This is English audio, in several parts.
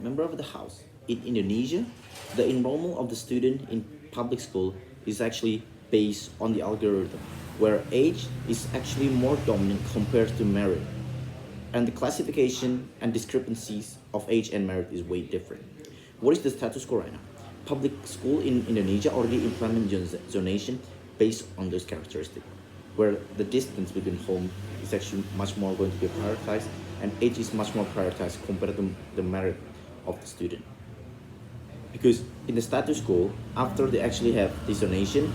Member of the House. In Indonesia, the enrollment of the student in public school is actually based on the algorithm, where age is actually more dominant compared to merit. And the classification and discrepancies of age and merit is way different. What is the status quo right now? Public school in Indonesia already implement zonation based on those characteristics, where the distance between home is actually much more going to be prioritized, and age is much more prioritized compared to the merit of the student. Because in the status quo, after they actually have this donation,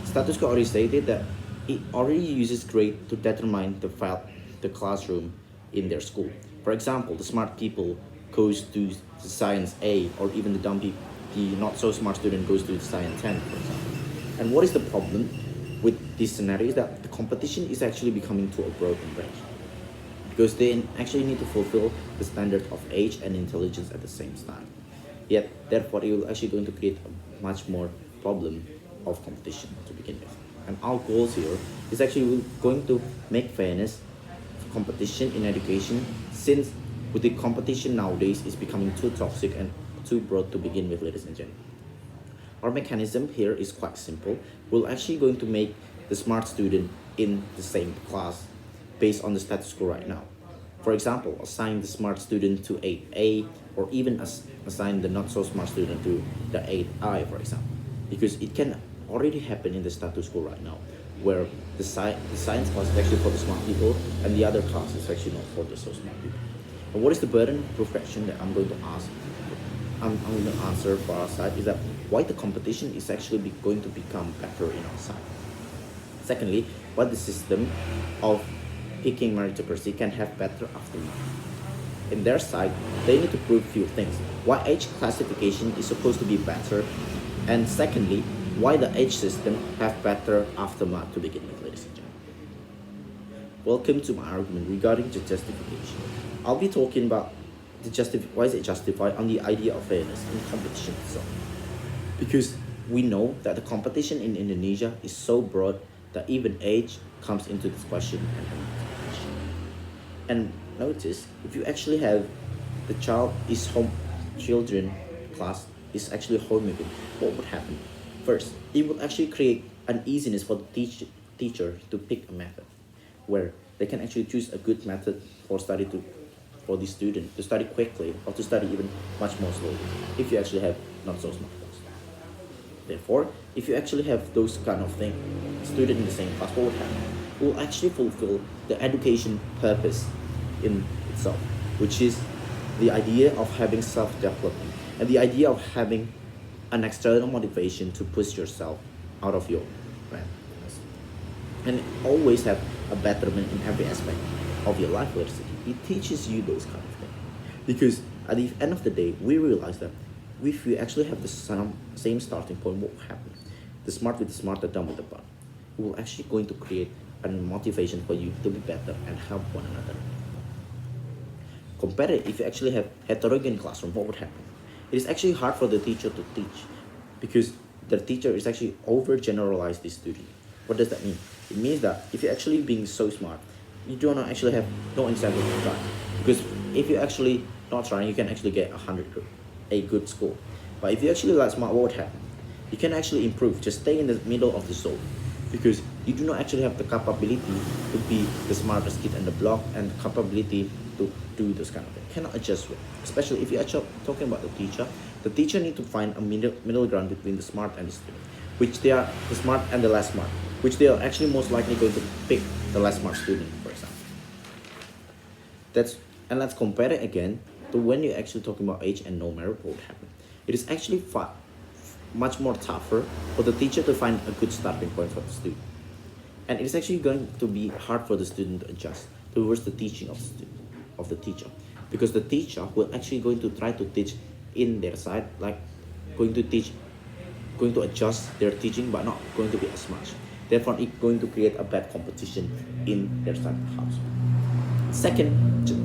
status quo already stated that it already uses grade to determine the classroom in their school. For example, the smart people goes to the science A, or even the dumb people, the not so smart student goes to the science 10, for example. And what is the problem with this scenario is that the competition is actually becoming to a broken range, because they actually need to fulfill the standard of age and intelligence at the same time. Yet, therefore, it will actually going to create a much more problem of competition to begin with. And our goals here is actually going to make fairness competition in education, since with the competition nowadays is becoming too toxic and too broad to begin with, ladies and gentlemen. Our mechanism here is quite simple. We're actually going to make the smart student in the same class based on the status quo right now. For example, assign the smart student to 8A, or even assign the not so smart student to the 8I, for example. Because it can already happen in the status quo right now, where the science class is actually for the smart people and the other class is actually not for the so smart people. And what is the burden proof question that I'm going to ask? I'm going to answer for our side is that why the competition is actually going to become better in our side. Secondly, why the system of picking meritocracy can have better aftermath. In their side, they need to prove few things. Why age classification is supposed to be better, and secondly, why the age system have better aftermath to begin with, ladies and gentlemen. Welcome to my argument regarding the justification. I'll be talking about why is it justified on the idea of fairness in competition itself. Because we know that the competition in Indonesia is so broad that even age comes into this question and notice, if you actually have the child is home children class is actually homemaking, what would happen? First, it will actually create an easiness for the teacher to pick a method where they can actually choose a good method for for the student to study quickly or to study even much more slowly if you actually have not so smart class. Therefore, if you actually have those kind of thing, student in the same class, what would happen? It will actually fulfill the education purpose in itself, which is the idea of having self-development and the idea of having an external motivation to push yourself out of your randomness. And always have a betterment in every aspect of your life, let's say. It teaches you those kind of things. Because at the end of the day, we realize that if we actually have the same starting point, what will happen? The smart with the smart, the dumb with the dumb. It will actually going to create a motivation for you to be better and help one another. Compare it, if you actually have heterogeneous classroom, what would happen? It is actually hard for the teacher to teach because the teacher is actually overgeneralize the student. What does that mean? It means that if you're actually being so smart, you do not actually have no incentive to try. Because if you actually not trying, you can actually get a good score. But if you actually like smart, what would happen? You can actually improve. Just stay in the middle of the zone, because you do not actually have the capability to be the smartest kid in the block and the capability to do this kind of thing. Cannot adjust with. Especially if you're actually talking about the teacher need to find a middle ground between the smart and the student, which they are the smart and the less smart, which they are actually most likely going to pick the less smart student, for example. And let's compare it again to when you're actually talking about age and no merit, what would happen? It is actually much more tougher for the teacher to find a good starting point for the student. And it is actually going to be hard for the student to adjust towards the teaching of the teacher. Because the teacher will actually going to try to teach in their side, like going to adjust their teaching, but not going to be as much. Therefore, it's going to create a bad competition in their side of the house. Second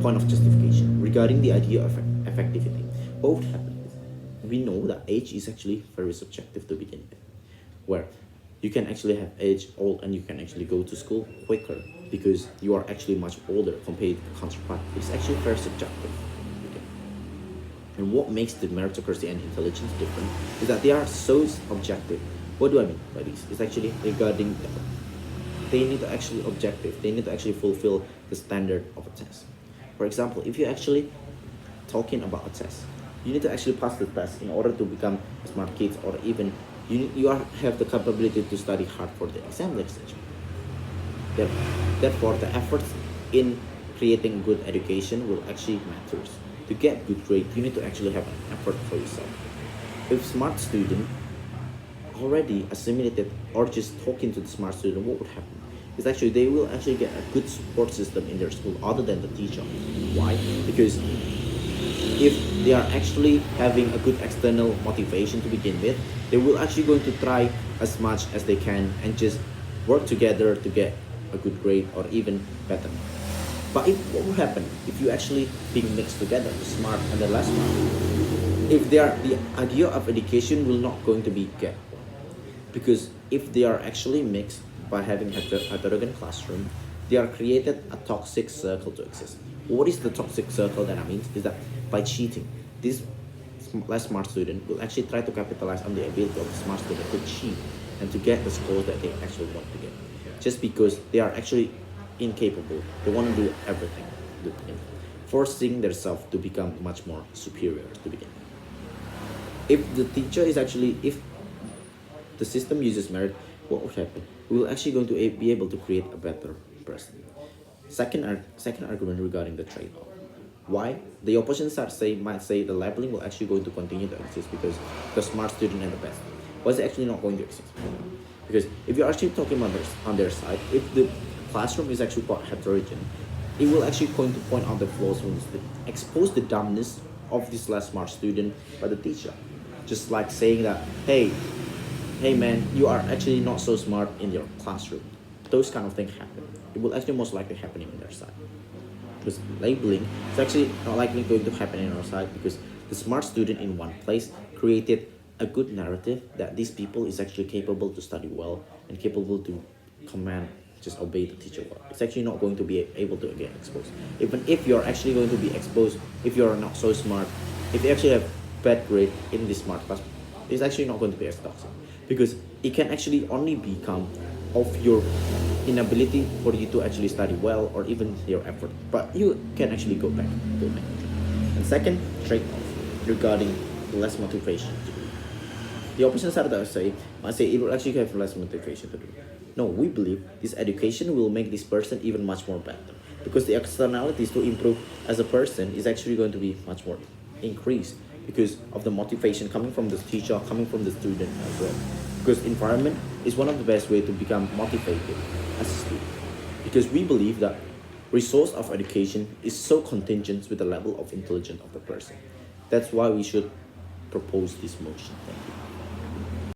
point of justification regarding the idea of effectivity. What would happen? We know that age is actually very subjective to begin with, where you can actually have age old and you can actually go to school quicker because you are actually much older compared to the counterpart. It's actually very subjective. Okay. And what makes the meritocracy and intelligence different is that they are so objective. What do I mean by this? It's actually regarding they need to actually objective. They need to actually fulfill the standard of a test. For example, if you're actually talking about a test, you need to actually pass the test in order to become a smart kids, or even have the capability to study hard for the exam next stage. Therefore, the efforts in creating good education will actually matters. To get good grade, you need to actually have an effort for yourself. If smart student already assimilated or just talking to the smart student, what would happen? Is actually they will actually get a good support system in their school other than the teacher. Why? Because if they are actually having a good external motivation to begin with, they will actually going to try as much as they can and just work together to get a good grade or even better. But what will happen if you actually being mixed together, the smart and the less smart? If the idea of education will not going to be good, because if they are actually mixed by having heterogeneous classroom, they are created a toxic circle to exist. What is the toxic circle that I mean? Is that by cheating, this less smart student will actually try to capitalize on the ability of the smart student to cheat and to get the scores that they actually want to get, just because they are actually incapable. They want to do everything, forcing themselves to become much more superior to begin with. If the teacher is actually, if the system uses merit, what would happen? We will actually going to be able to create a better person. Second argument regarding the trade-off. Why? The opposition side might say the labeling will actually going to continue to exist because the smart student and the best. Why is it actually not going to exist? Because if you're actually talking about on their side, if the classroom is actually quite heterogeneous, it will actually going to point out the flaws from the student, expose the dumbness of this less smart student by the teacher. Just like saying that, hey man, you are actually not so smart in your classroom. Those kind of things happen. It will actually most likely happen on their side. Because labeling is actually not likely going to happen in our side, because the smart student in one place created a good narrative that these people is actually capable to study well and capable to command, just obey the teacher well. It's actually not going to be able to get exposed. Even if you're actually going to be exposed, if you're not so smart, if you actually have bad grade in this smart class, it's actually not going to be as toxic, because it can actually only become of your inability for you to actually study well or even your effort, but you can actually go back to it. And second trade-off regarding less motivation to do. The opposite side that might say it will actually have less motivation to do. No, we believe this education will make this person even much more better, because the externalities to improve as a person is actually going to be much more increased because of the motivation coming from the teacher, coming from the student as well. Because environment is one of the best way to become motivated as a student. Because we believe that resource of education is so contingent with the level of intelligence of the person. That's why we should propose this motion. Thank you.